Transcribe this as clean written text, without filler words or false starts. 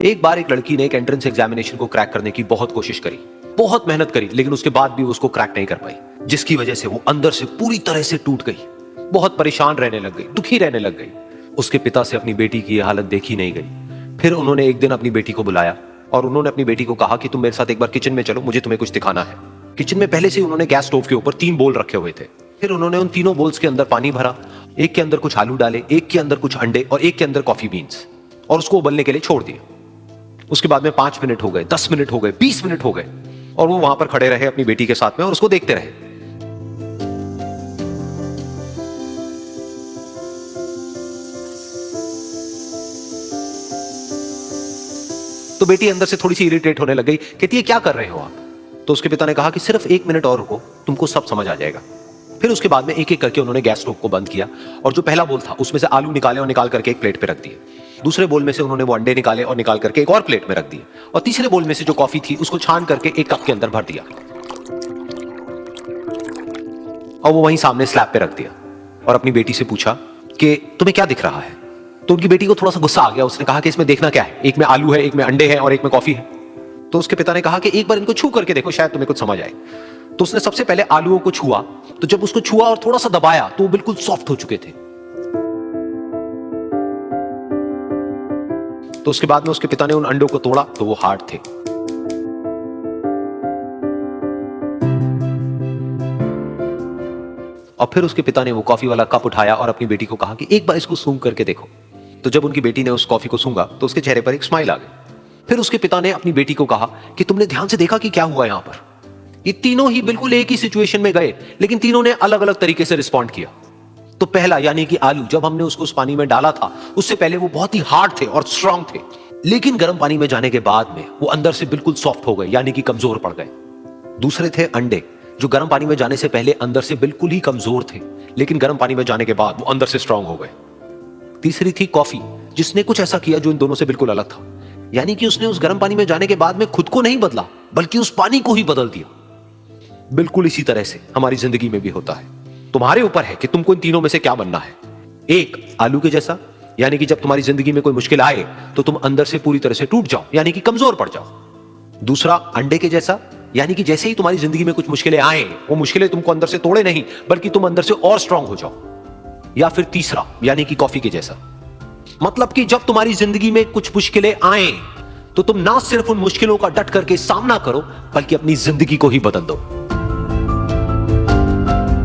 एक बार एक लड़की ने एक एंट्रेंस एग्जामिनेशन को क्रैक करने की बहुत कोशिश करी, बहुत मेहनत करी, लेकिन उसके बाद भी उसको क्रैक नहीं कर पाई, जिसकी वजह से वो अंदर से पूरी तरह से टूट गई, बहुत परेशान रहने लग गई, दुखी रहने लग गई। उसके पिता से अपनी बेटी की यह हालत देखी नहीं गई। फिर उन्होंने एक दिन अपनी बेटी को बुलाया और उन्होंने अपनी बेटी को कहा कि तुम मेरे साथ एक बार किचन में चलो, मुझे तुम्हें कुछ दिखाना है। किचन में पहले से उन्होंने गैस स्टोव के ऊपर 3 बोल रखे हुए थे। फिर उन्होंने उन तीनों बोल्स के अंदर पानी भरा, एक के अंदर कुछ आलू डाले, एक के अंदर कुछ अंडे और एक के अंदर कॉफी बीन्स, और उसको उबलने के लिए छोड़ दिया। उसके बाद में 5 मिनट हो गए, 10 मिनट हो गए, 20 मिनट हो गए, और वो वहां पर खड़े रहे अपनी बेटी के साथ में और उसको देखते रहे। तो बेटी अंदर से थोड़ी सी इरिटेट होने लग गई, कहती है क्या कर रहे हो आप? तो उसके पिता ने कहा कि सिर्फ 1 मिनट और रुको, तुमको सब समझ आ जाएगा। फिर उसके बाद में एक एक करके उन्होंने गैस स्टोव को बंद किया और जो पहला बोल था उसमें से आलू निकाले और निकाल करके एक प्लेट पे रख दिए। दूसरे बोल में से उन्होंने वो अंडे निकाले और निकाल करके एक और प्लेट में रख दिए, और तीसरे बोल में से जो कॉफी थी उसको छान करके एक कप के अंदर भर दिया और वो वहीं सामने स्लैब पे रख दिया और अपनी बेटी से पूछा कि तुम्हें क्या दिख रहा है? तो उनकी बेटी को थोड़ा सा गुस्सा आ गया। उसने कहा कि इसमें देखना क्या है, एक में आलू है, एक में अंडे हैं और एक में कॉफी है। तो उसके पिता ने कहा कि एक बार इनको छू करके देखो, शायद तुम्हें कुछ समझ आए। तो उसने सबसे पहले आलूओं को छुआ, तो जब उसको छुआ और थोड़ा सा दबाया तो वो बिल्कुल सॉफ्ट हो चुके थे। तो उसके बाद में उसके पिता ने उन अंडों को तोड़ा तो वो हार्ड थे। और फिर उसके पिता ने वो कॉफी वाला कप उठाया और अपनी बेटी को कहा कि एक बार इसको सूंघ करके देखो। तो जब उनकी बेटी ने उस कॉफी को सूंघा तो उसके चेहरे पर एक स्माइल आ गई। फिर उसके पिता ने अपनी बेटी को कहा कि तुमने ध्यान से देखा कि क्या हुआ यहां पर? ये तीनों ही बिल्कुल एक ही सिचुएशन में गए, लेकिन तीनों ने अलग अलग तरीके से रिस्पॉन्ड किया। तो पहला यानी कि आलू, जब हमने उसको उस पानी में डाला था उससे पहले वो बहुत ही हार्ड थे और स्ट्रांग थे, लेकिन गर्म पानी में जाने के बाद में वो अंदर से बिल्कुल सॉफ्ट हो गए, यानी कि कमजोर पड़ गए। दूसरे थे अंडे, जो गर्म पानी में जाने से पहले अंदर से बिल्कुल ही कमजोर थे, लेकिन गर्म पानी में जाने के बाद वो अंदर से स्ट्रांग हो गए। तीसरी थी कॉफी, जिसने कुछ ऐसा किया जो इन दोनों से बिल्कुल अलग था, यानी कि उसने उस गर्म पानी में जाने के बाद में खुद को नहीं बदला, बल्कि उस पानी को ही बदल दिया। बिल्कुल इसी तरह से हमारी जिंदगी में भी होता है। तुम्हारे ऊपर है कि तुमको इन तीनों में से क्या बनना है। एक, आलू के जैसा, यानी कि जब तुम्हारी जिंदगी में कोई मुश्किल आए तो तुम अंदर से पूरी तरह से टूट जाओ, यानी कि कमजोर पड़ जाओ। दूसरा, अंडे के जैसा, यानी कि जैसे ही तुम्हारी जिंदगी में कुछ मुश्किलें आए, वो मुश्किलें तुमको अंदर से तोड़े नहीं, बल्कि तुम अंदर से और स्ट्रांग हो जाओ। या फिर तीसरा, यानी कि कॉफी के जैसा, मतलब कि जब तुम्हारी जिंदगी में कुछ मुश्किलें आए तो तुम ना सिर्फ उन मुश्किलों का डट करके सामना करो, बल्कि अपनी जिंदगी को ही बदल दो।